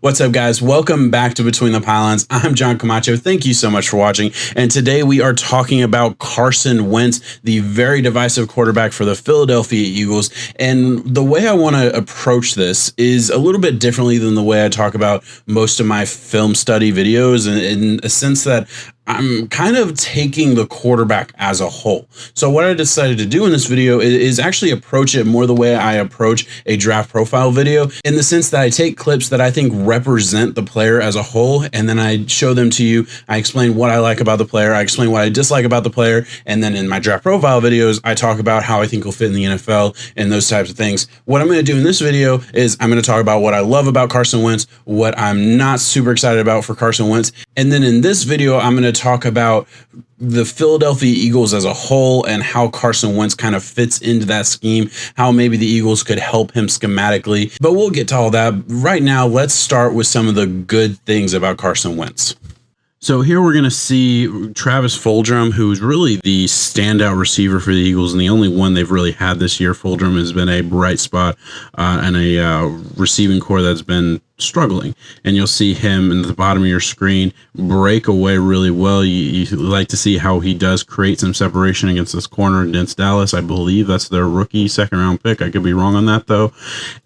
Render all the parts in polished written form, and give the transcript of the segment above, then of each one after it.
What's up, guys? Welcome back to Between the Pylons. I'm John Camacho. Thank you so much for watching. And today we are talking about Carson Wentz, the very divisive quarterback for the Philadelphia Eagles. And the way I want to approach this is a little bit differently than the way I talk about most of my film study videos, in a sense that I'm kind of taking the quarterback as a whole. So what I decided to do in this video is actually approach it more the way I approach a draft profile video, in the sense that I take clips that I think represent the player as a whole, and then I show them to you. I explain what I like about the player, I explain what I dislike about the player, and then in my draft profile videos, I talk about how I think he'll fit in the NFL and those types of things. What I'm going to do in this video is I'm going to talk about what I love about Carson Wentz, what I'm not super excited about for Carson Wentz, and then in this video, I'm going to talk about the Philadelphia Eagles as a whole and how Carson Wentz kind of fits into that scheme, how maybe the Eagles could help him schematically. But we'll get to all that. Right now, let's start with some of the good things about Carson Wentz. So here we're going to see Travis Foldrum, who's really the standout receiver for the Eagles and the only one they've really had this year. Foldrum has been a bright spot and a receiving core that's been struggling. And you'll see him in the bottom of your screen break away really well. You like to see how he does create some separation against this corner against Dallas. I believe that's their rookie second-round pick. I could be wrong on that, though.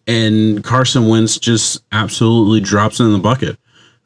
And Carson Wentz just absolutely drops it in the bucket.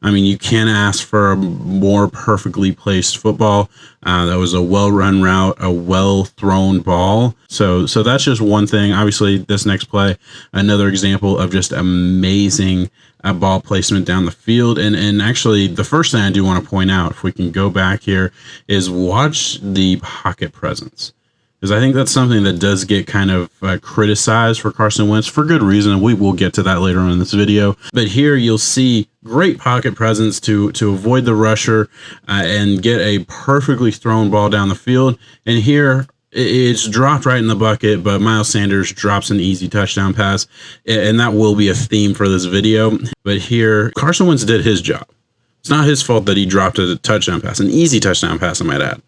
I mean, you can't ask for a more perfectly placed football. That was a well-run route, a well-thrown ball. So that's just one thing. Obviously, this next play, another example of just amazing ball placement down the field. And actually, the first thing I do want to point out, if we can go back here, is watch the pocket presence. Because I think that's something that does get kind of criticized for Carson Wentz for good reason. We will get to that later on in this video. But here you'll see great pocket presence to avoid the rusher and get a perfectly thrown ball down the field. And here it's dropped right in the bucket, but Miles Sanders drops an easy touchdown pass. And that will be a theme for this video. But here, Carson Wentz did his job. It's not his fault that he dropped a touchdown pass, an easy touchdown pass, I might add.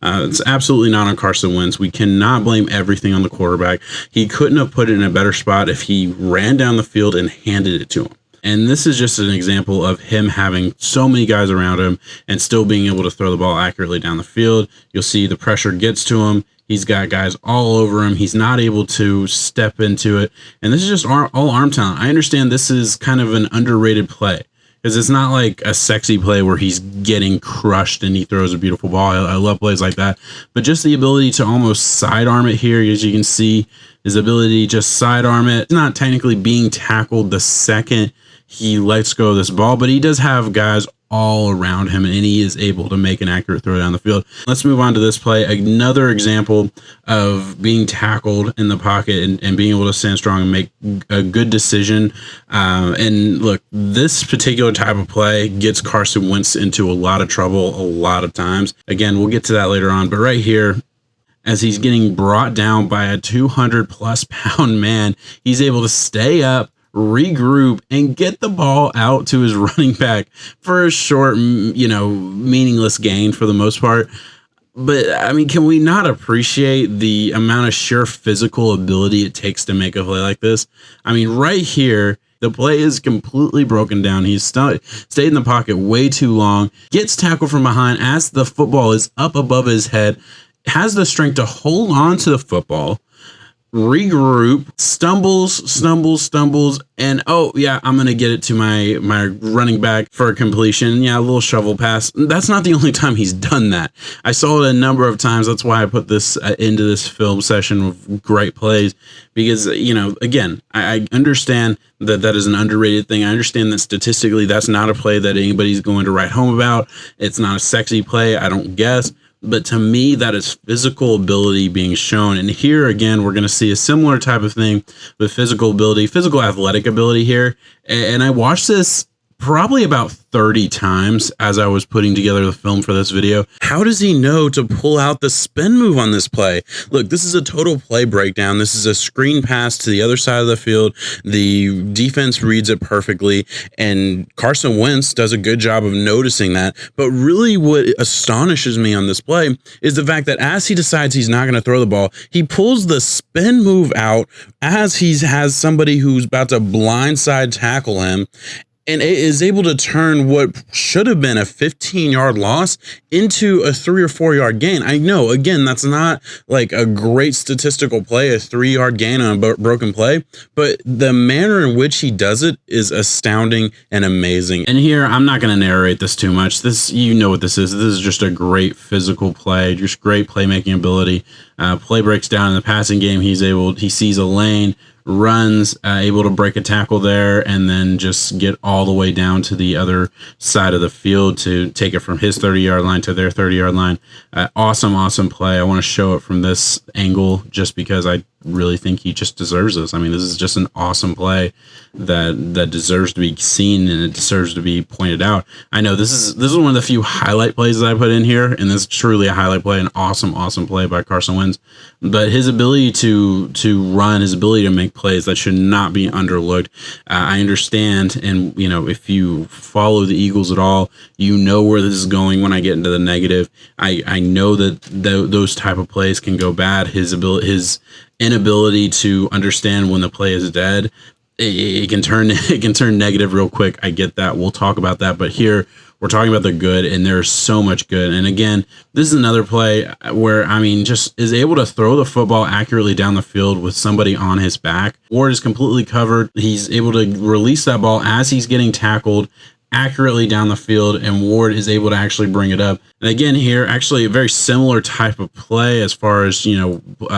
It's absolutely not on Carson Wentz. We cannot blame everything on the quarterback. He couldn't have put it in a better spot if he ran down the field and handed it to him. And this is just an example of him having so many guys around him and still being able to throw the ball accurately down the field. You'll see the pressure gets to him. He's got guys all over him. He's not able to step into it. And this is just all arm talent. I understand this is kind of an underrated play, because it's not like a sexy play where he's getting crushed and he throws a beautiful ball. I love plays like that. But just the ability to almost sidearm it here, as you can see, his ability to just sidearm it. It's not technically being tackled the second he lets go of this ball, but he does have guys all around him, and he is able to make an accurate throw down the field. Let's move on to this play. Another example of being tackled in the pocket and being able to stand strong and make a good decision. And look, this particular type of play gets Carson Wentz into a lot of trouble a lot of times. Again, we'll get to that later on, but right here, as he's getting brought down by a 200+ pound man, he's able to stay up, regroup, and get the ball out to his running back for a short, meaningless gain for the most part. But I mean, can we not appreciate the amount of sheer physical ability it takes to make a play like this? I mean, right here, the play is completely broken down. He's stayed in the pocket way too long, gets tackled from behind as the football is up above his head, has the strength to hold on to the football, regroup, stumbles, and oh yeah, I'm gonna get it to my running back for a completion. Yeah, a little shovel pass. That's not the only time he's done that. I saw it a number of times. That's why I put this into this film session with great plays, because again, I understand that is an underrated thing. I understand that statistically that's not a play that anybody's going to write home about. It's not a sexy play, I don't guess. But to me, that is physical ability being shown. And here again, we're going to see a similar type of thing with physical ability, physical athletic ability here. And I watched this probably about 30 times as I was putting together the film for this video. How does he know to pull out the spin move on this play? Look, this is a total play breakdown. This is a screen pass to the other side of the field. The defense reads it perfectly, and Carson Wentz does a good job of noticing that. But really what astonishes me on this play is the fact that as he decides he's not going to throw the ball, he pulls the spin move out as he has somebody who's about to blindside tackle him. and it is able to turn what should have been a 15-yard loss into a 3 or 4 yard gain. I know, again, that's not like a great statistical play, a 3-yard gain on a broken play, but the manner in which he does it is astounding and amazing. And here, I'm not going to narrate this too much. This, you know what this is. This is just a great physical play, just great playmaking ability. Play breaks down in the passing game. He sees a lane, runs, able to break a tackle there, and then just get all the way down to the other side of the field to take it from his 30-yard line to their 30-yard line. Awesome play. I want to show it from this angle just because I really think he just deserves this. I mean, this is just an awesome play that deserves to be seen, and it deserves to be pointed out. I know this is one of the few highlight plays that I put in here, and this is truly a highlight play, an awesome play by Carson Wentz. But his ability to run, his ability to make plays, that should not be underlooked. I understand, and if you follow the Eagles at all, you know where this is going when I get into the negative. I know that those type of plays can go bad. His inability to understand when the play is dead, it can turn negative real quick. I get that. We'll talk about that. But here we're talking about the good, and there's so much good. And again, this is another play where, just is able to throw the football accurately down the field with somebody on his back. Ward is completely covered. He's able to release that ball as he's getting tackled accurately down the field, and Ward is able to actually bring it up. And again, here, actually a very similar type of play as far as,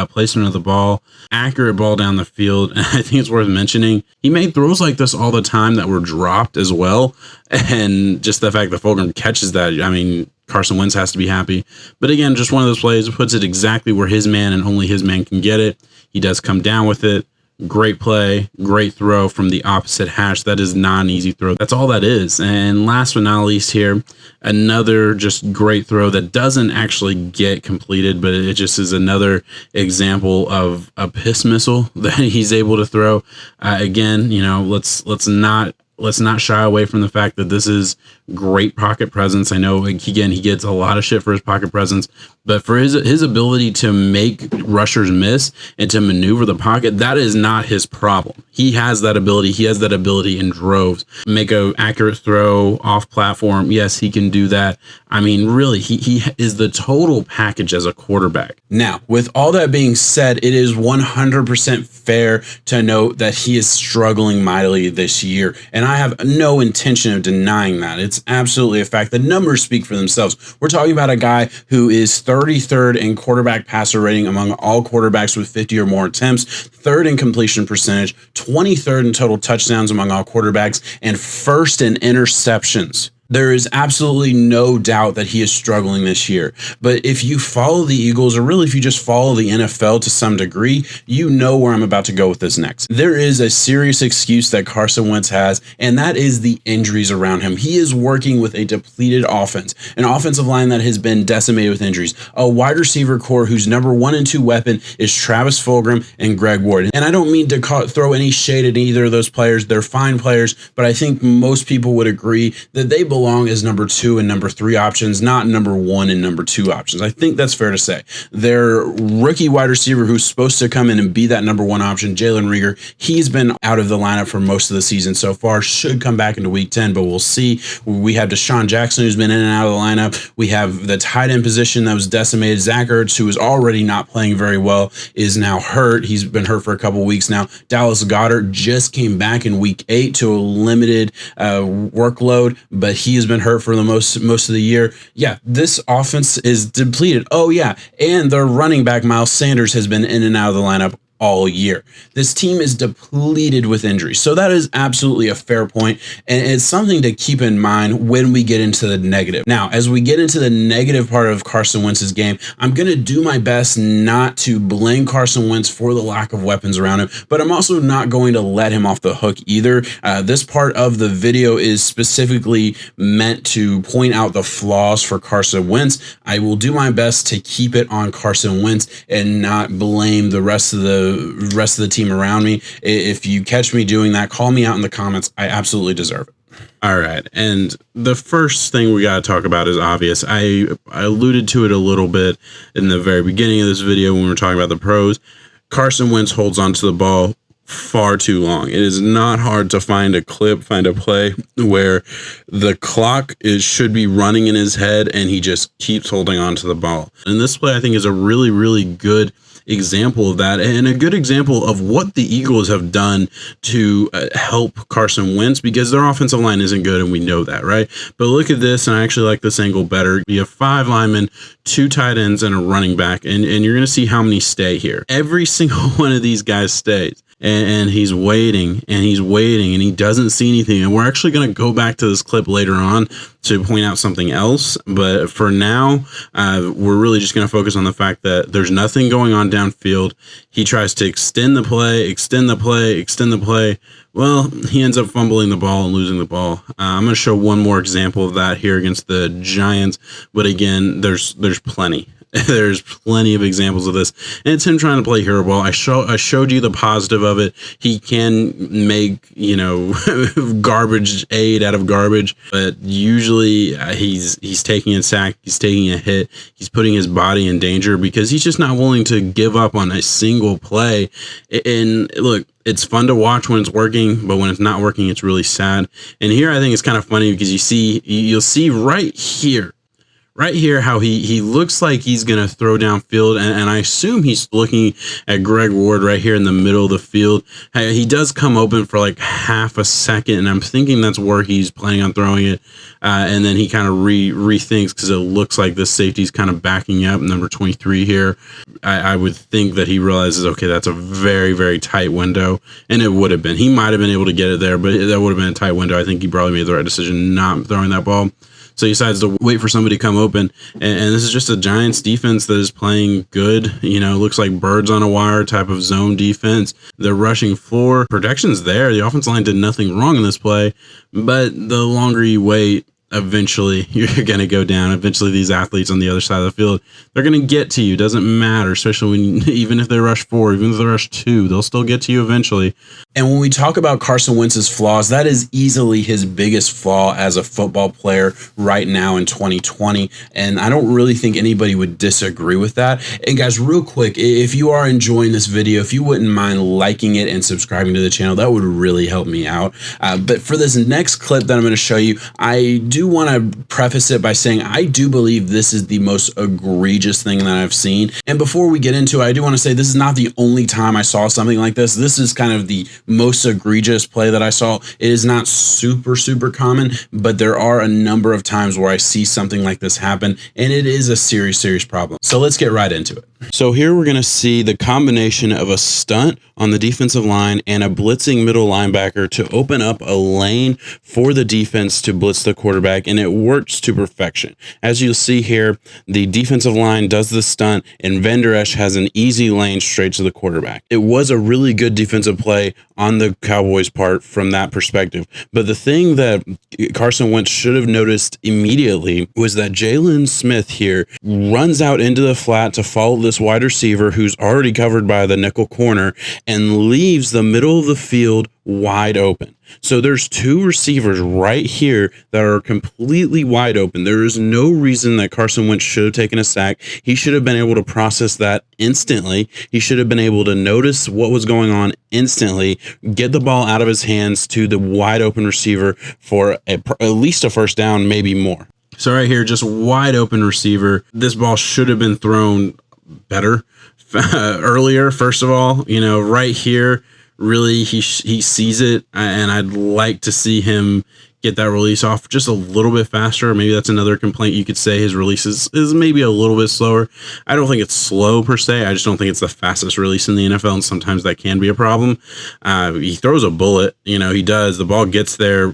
placement of the ball, accurate ball down the field. And I think it's worth mentioning, he made throws like this all the time that were dropped as well. And just the fact that Foldrum catches that, Carson Wentz has to be happy. But again, just one of those plays, puts it exactly where his man and only his man can get it. He does come down with it. Great play, great throw from the opposite hash. That is not an easy throw. That's all that is. And last but not least here, another just great throw that doesn't actually get completed, but it just is another example of a piss missile that he's able to throw. Again, let's not shy away from the fact that this is great pocket presence. I know, again, he gets a lot of shit for his pocket presence, but for his ability to make rushers miss and to maneuver the pocket, that is not his problem. He has that ability. He has that ability in droves. Make an accurate throw off platform. Yes, he can do that. Really, he is the total package as a quarterback. Now, with all that being said, it is 100% fair to note that he is struggling mightily this year, and I have no intention of denying that. It's absolutely a fact. The numbers speak for themselves. We're talking about a guy who is 33rd in quarterback passer rating among all quarterbacks with 50 or more attempts, 3rd in completion percentage, 23rd in total touchdowns among all quarterbacks, and 1st in interceptions. There is absolutely no doubt that he is struggling this year. But if you follow the Eagles, or really if you just follow the NFL to some degree, you know where I'm about to go with this next. There is a serious excuse that Carson Wentz has, and that is the injuries around him. He is working with a depleted offense, an offensive line that has been decimated with injuries, a wide receiver core whose number 1 and 2 weapon is Travis Foldrum and Greg Ward. And I don't mean to throw any shade at either of those players. They're fine players, but I think most people would agree that they belong as number 2 and number 3 options, not number 1 and number 2 options. I think that's fair to say. Their rookie wide receiver who's supposed to come in and be that number 1 option, Jalen Reagor, he's been out of the lineup for most of the season so far, should come back into week 10, but we'll see. We have Deshaun Jackson, who's been in and out of the lineup. We have the tight end position that was decimated. Zach Ertz, who is already not playing very well, is now hurt. He's been hurt for a couple weeks now. Dallas Goedert just came back in week 8 to a limited workload, but he has been hurt for the most of the year. Yeah, this offense is depleted. Oh yeah, and their running back Miles Sanders has been in and out of the lineup all year. This team is depleted with injuries. So that is absolutely a fair point, and it's something to keep in mind when we get into the negative. Now, as we get into the negative part of Carson Wentz's game, I'm going to do my best not to blame Carson Wentz for the lack of weapons around him, but I'm also not going to let him off the hook either. This part of the video is specifically meant to point out the flaws for Carson Wentz. I will do my best to keep it on Carson Wentz and not blame the rest of the team around me. If you catch me doing that, call me out in the comments. I absolutely deserve it. All right. And the first thing we got to talk about is obvious. I alluded to it a little bit in the very beginning of this video when we were talking about the pros. Carson Wentz holds onto the ball far too long. It is not hard to find a clip, find a play where the clock should be running in his head and he just keeps holding on to the ball. And this play, I think, is a really, really good example of that, and a good example of what the Eagles have done to help Carson Wentz, because their offensive line isn't good, and we know that, right? But look at this, and I actually like this angle better. You have 5 linemen, 2 tight ends, and a running back, and you're going to see how many stay here. Every single one of these guys stays. And he's waiting and he's waiting and he doesn't see anything. And we're actually going to go back to this clip later on to point out something else. But for now, we're really just going to focus on the fact that there's nothing going on downfield. He tries to extend the play, extend the play, extend the play. Well, he ends up fumbling the ball and losing the ball. I'm going to show one more example of that here against the Giants. But again, there's plenty. There's plenty of examples of this, and it's him trying to play hero ball. I showed you the positive of it. He can make, garbage aid out of garbage, but usually he's taking a sack, he's taking a hit, he's putting his body in danger because he's just not willing to give up on a single play. And look, it's fun to watch when it's working, but when it's not working, it's really sad. And here I think it's kind of funny because you'll see right here how he looks like he's going to throw downfield, and I assume he's looking at Greg Ward right here in the middle of the field. He does come open for like half a second, and I'm thinking that's where he's planning on throwing it, and then he kind of rethinks because it looks like this safety's kind of backing up, number 23 here. I would think that he realizes, okay, that's a very, very tight window, and it would have been. He might have been able to get it there, but that would have been a tight window. I think he probably made the right decision not throwing that ball. So he decides to wait for somebody to come open. And this is just a Giants defense that is playing good. Looks like birds on a wire type of zone defense. The rushing floor protection's there. The offensive line did nothing wrong in this play. But the longer you wait, eventually you're going to go down. Eventually these athletes on the other side of the field, they're going to get to you. Doesn't matter, especially even if they rush 4, even if they rush 2, they'll still get to you eventually. And when we talk about Carson Wentz's flaws, that is easily his biggest flaw as a football player right now in 2020. And I don't really think anybody would disagree with that. And guys, real quick, if you are enjoying this video, if you wouldn't mind liking it and subscribing to the channel, that would really help me out. But for this next clip that I'm going to show you, I do want to preface it by saying I do believe this is the most egregious thing that I've seen. And before we get into it, I do want to say this is not the only time I saw something like this. This is kind of the most egregious play that I saw. It is not super common, but there are a number of times where I see something like this happen, and it is a serious problem. So let's get right into it. So here we're going to see the combination of a stunt on the defensive line and a blitzing middle linebacker to open up a lane for the defense to blitz the quarterback, and it works to perfection. As you'll see here, the defensive line does the stunt, and Van Der Esch has an easy lane straight to the quarterback. It was a really good defensive play on the Cowboys' part from that perspective. But the thing that Carson Wentz should have noticed immediately was that Jalen Smith here runs out into the flat to follow this wide receiver who's already covered by the nickel corner and leaves the middle of the field wide open. So there's 2 receivers right here that are completely wide open. There is no reason that Carson Wentz should have taken a sack. He should have been able to process that instantly. He should have been able to notice what was going on instantly, get the ball out of his hands to the wide open receiver for at least a first down, maybe more. So right here, just wide open receiver. This ball should have been thrown better earlier. First of all, right here, really he sees it, and I'd like to see him get that release off just a little bit faster. Maybe that's another complaint you could say. His release is maybe a little bit slower. I don't think it's slow per se. I just don't think it's the fastest release in the NFL, and sometimes that can be a problem. He throws a bullet, he does. The ball gets there,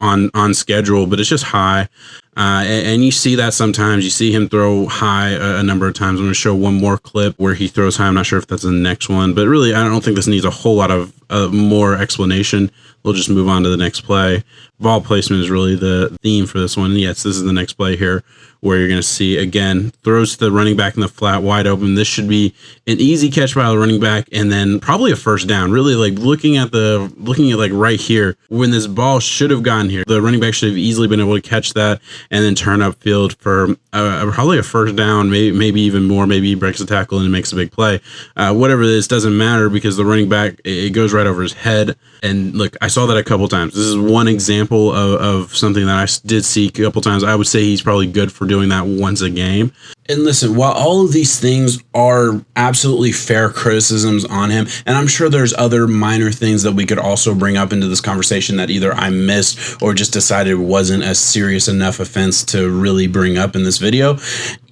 on schedule, but it's just high. And you see that sometimes. You see him throw high a number of times. I'm going to show one more clip where he throws high. I'm not sure if that's the next one, but really, I don't think this needs a whole lot of more explanation, we'll just move on to the next play. Ball placement is really the theme for this one. And yes, this is the next play here, where you're going to see, again, throws the running back in the flat wide open. This should be an easy catch by the running back, and then probably a first down. Really, like looking at like right here, when this ball should have gone here, the running back should have easily been able to catch that and then turn upfield for probably a first down, maybe even more. Maybe he breaks a tackle and makes a big play. Whatever it is, doesn't matter, because the running back, it goes right over his head. And look, I saw that a couple times. This is one example of something that I did see a couple times. I would say he's probably good for doing that once a game. And listen, while all of these things are absolutely fair criticisms on him, and I'm sure there's other minor things that we could also bring up into this conversation that either I missed or just decided wasn't a serious enough offense to really bring up in this video,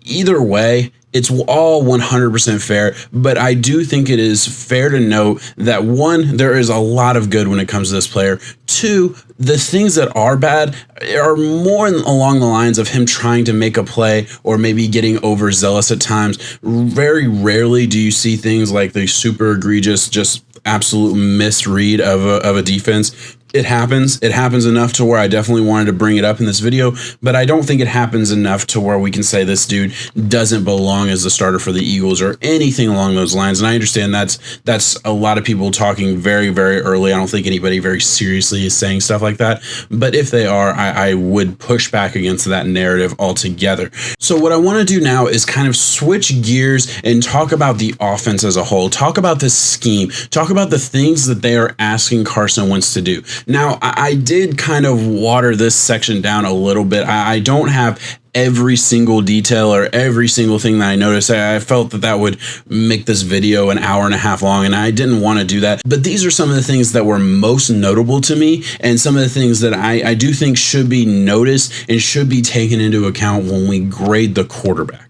either way, it's all 100% fair, but I do think it is fair to note that, one, there is a lot of good when it comes to this player. Two, the things that are bad are more along the lines of him trying to make a play or maybe getting overzealous at times. Very rarely do you see things like the super egregious, just absolute misread of a defense. It happens. It happens enough to where I definitely wanted to bring it up in this video, but I don't think it happens enough to where we can say this dude doesn't belong as the starter for the Eagles or anything along those lines. And I understand that's a lot of people talking very, very early. I don't think anybody very seriously is saying stuff like that. But if they are, I would push back against that narrative altogether. So what I want to do now is kind of switch gears and talk about the offense as a whole, talk about this scheme, talk about the things that they are asking Carson Wentz to do. Now, I did kind of water this section down a little bit. I don't have every single detail or every single thing that I noticed. I felt that would make this video an hour and a half long, and I didn't want to do that. But these are some of the things that were most notable to me, and some of the things that I do think should be noticed and should be taken into account when we grade the quarterback.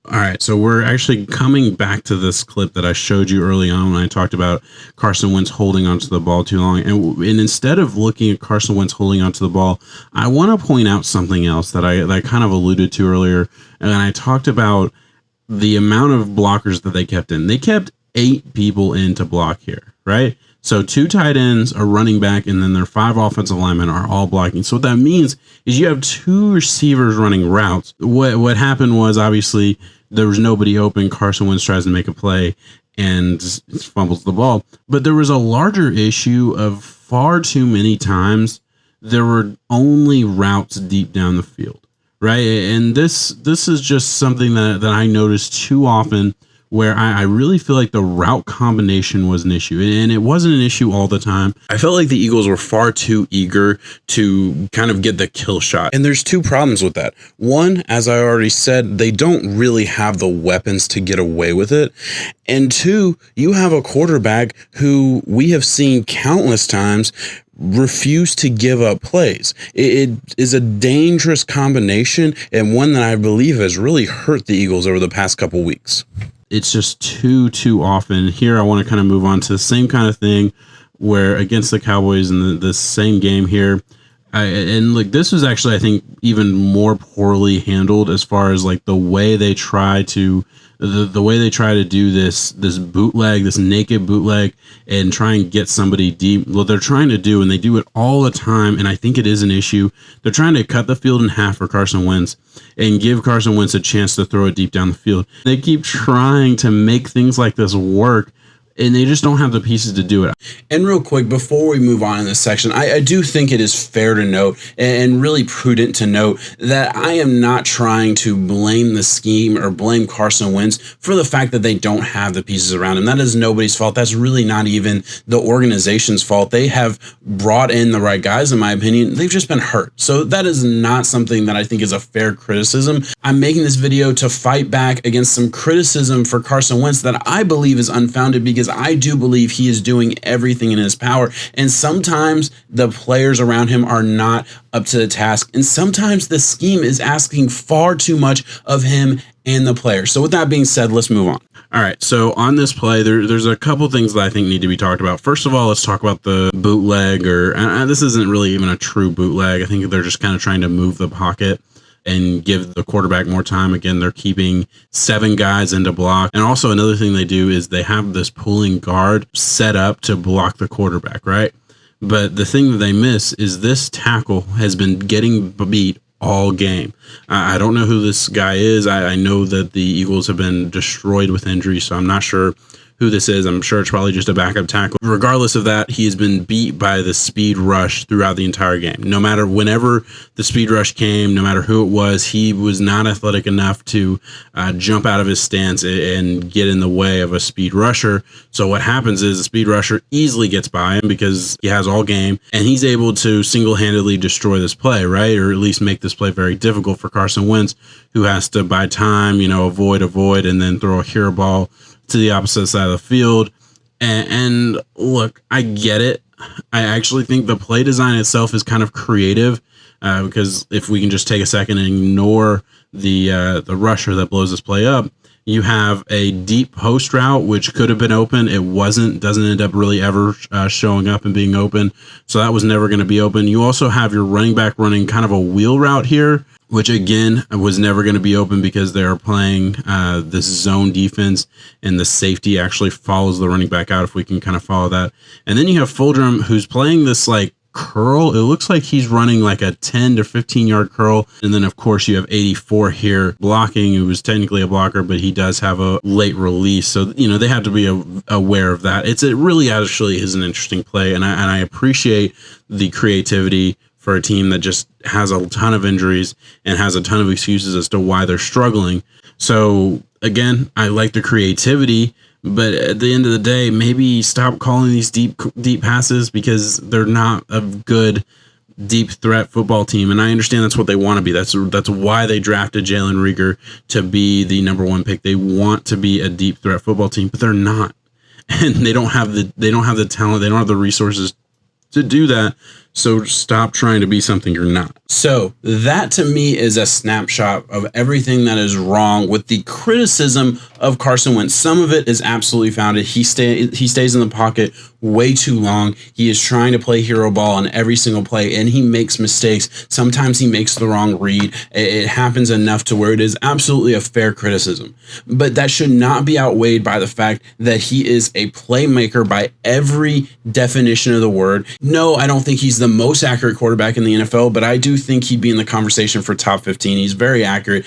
All right, so we're actually coming back to this clip that I showed you early on when I talked about Carson Wentz holding onto the ball too long. And instead of looking at Carson Wentz holding onto the ball, I want to point out something else that I kind of alluded to earlier. And I talked about the amount of blockers that they kept in. They kept 8 people in to block here, right? So 2 tight ends, a running back, and then their 5 offensive linemen are all blocking. So what that means is you have 2 receivers running routes. What happened was, obviously, there was nobody open. Carson Wentz tries to make a play and fumbles the ball. But there was a larger issue of far too many times there were only routes deep down the field, right? And this is just something that I noticed too often, where I really feel like the route combination was an issue. And it wasn't an issue all the time. I felt like the Eagles were far too eager to kind of get the kill shot. And there's 2 problems with that. One, as I already said, they don't really have the weapons to get away with it. And 2, you have a quarterback who we have seen countless times refuse to give up plays. It is a dangerous combination, and one that I believe has really hurt the Eagles over the past couple weeks. It's just too often. Here, I want to kind of move on to the same kind of thing where against the Cowboys in the same game here. And like, this was actually, I think, even more poorly handled as far as like the way they try to do this bootleg, this naked bootleg, and try and get somebody deep. What they're trying to do, and they do it all the time, and I think it is an issue, they're trying to cut the field in half for Carson Wentz and give Carson Wentz a chance to throw it deep down the field. They keep trying to make things like this work, and they just don't have the pieces to do it. And real quick, before we move on in this section, I do think it is fair to note and really prudent to note that I am not trying to blame the scheme or blame Carson Wentz for the fact that they don't have the pieces around him. That is nobody's fault. That's really not even the organization's fault. They have brought in the right guys, in my opinion. They've just been hurt. So that is not something that I think is a fair criticism. I'm making this video to fight back against some criticism for Carson Wentz that I believe is unfounded, because I do believe he is doing everything in his power. And sometimes the players around him are not up to the task. And sometimes the scheme is asking far too much of him and the players. So with that being said, let's move on. All right, so on this play, there's a couple things that I think need to be talked about. First of all, let's talk about the bootleg, or this isn't really even a true bootleg. I think they're just kind of trying to move the pocket. and give the quarterback more time. Again, they're keeping 7 guys into block. And also another thing they do is they have this pulling guard set up to block the quarterback, right? But the thing that they miss is this tackle has been getting beat all game. I don't know who this guy is. I know that the Eagles have been destroyed with injuries, so I'm not sure who this is. I'm sure it's probably just a backup tackle. Regardless of that, he has been beat by the speed rush throughout the entire game. No matter whenever the speed rush came, no matter who it was, he was not athletic enough to jump out of his stance and get in the way of a speed rusher. So what happens is the speed rusher easily gets by him because he has all game, and he's able to single-handedly destroy this play, right? Or at least make this play very difficult for Carson Wentz, who has to buy time, avoid, and then throw a hero ball to the opposite side of the field. And look, I get it. I actually think the play design itself is kind of creative because if we can just take a second and ignore the rusher that blows this play up, you have a deep post route, which could have been open. It wasn't, doesn't end up really ever showing up and being open. So that was never going to be open. You also have your running back running kind of a wheel route here, which again was never going to be open because they are playing this zone defense, and the safety actually follows the running back out, if we can kind of follow that. And then you have Foldrum, who's playing this like curl. It looks like he's running like a 10 to 15 yard curl. And then of course you have 84 here blocking, who was technically a blocker, but he does have a late release. So, they have to be aware of that. It really actually is an interesting play. And I appreciate the creativity for a team that just has a ton of injuries and has a ton of excuses as to why they're struggling. So again, I like the creativity, but at the end of the day, maybe stop calling these deep passes because they're not a good deep threat football team. And I understand that's what they want to be. That's why they drafted Jalen Reagor to be the number 1 pick. They want to be a deep threat football team, but they're not. And they don't have the talent, they don't have the resources to do that. So stop trying to be something you're not. So that to me is a snapshot of everything that is wrong with the criticism of Carson Wentz. Some of it is absolutely founded. He stays in the pocket way too long. He is trying to play hero ball on every single play, and he makes mistakes. Sometimes he makes the wrong read. It happens enough to where it is absolutely a fair criticism. But that should not be outweighed by the fact that he is a playmaker by every definition of the word. No, I don't think he's the most accurate quarterback in the NFL, but I do think he'd be in the conversation for top 15. He's very accurate,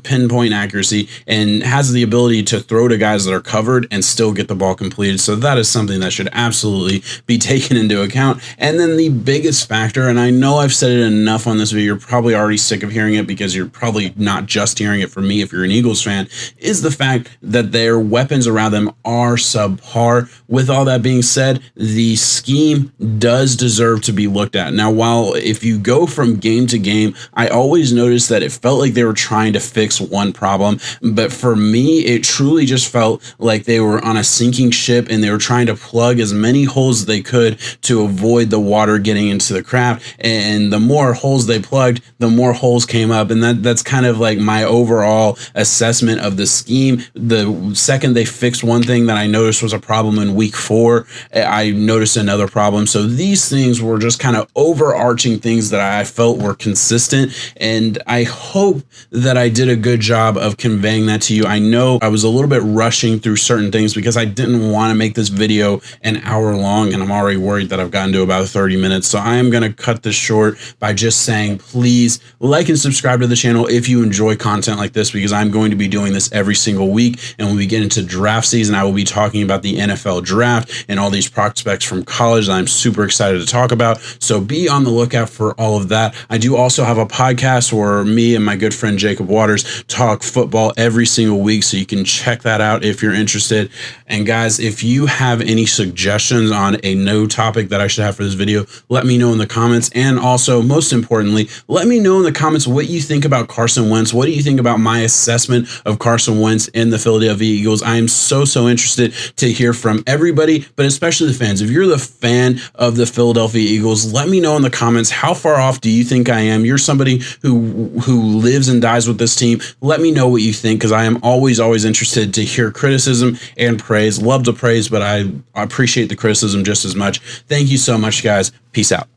pinpoint accuracy, and has the ability to throw to guys that are covered and still get the ball completed. So that is something that should absolutely be taken into account. And then the biggest factor, and I know I've said it enough on this video, you're probably already sick of hearing it because you're probably not just hearing it from me if you're an Eagles fan, is the fact that their weapons around them are subpar. With all that being said, the scheme does deserve to be looked at. Now, while if you go from game to game, I always noticed that it felt like they were trying to fix one problem, but for me, it truly just felt like they were on a sinking ship and they were trying to plug as many holes as they could to avoid the water getting into the craft. And the more holes they plugged, the more holes came up. And that's kind of like my overall assessment of the scheme. The second they fixed one thing that I noticed was a problem in week 4, I noticed another problem. So these things were just kind of overarching things that I felt were consistent, and I hope that I did a good job of conveying that to you. I know I was a little bit rushing through certain things because I didn't want to make this video an hour long, and I'm already worried that I've gotten to about 30 minutes. So I am going to cut this short by just saying, please like and subscribe to the channel if you enjoy content like this, because I'm going to be doing this every single week. And when we get into draft season, I will be talking about the NFL draft and all these prospects from college that I'm super excited to talk about. So be on the lookout for all of that. I do also have a podcast where me and my good friend Jacob Waters talk football every single week, so you can check that out if you're interested. And guys, if you have any suggestions on a new topic that I should have for this video, let me know in the comments. And also, most importantly, let me know in the comments what you think about Carson Wentz. What do you think about my assessment of Carson Wentz and the Philadelphia Eagles? I am so interested to hear from everybody, but especially the fans. If you're the fan of the Philadelphia Eagles, let me know in the comments, how far off do you think I am? You're somebody who lives and dies with this team. Let me know what you think, because I am always interested to hear criticism and praise. Love to praise, but I appreciate the criticism just as much. Thank you so much, guys. Peace out.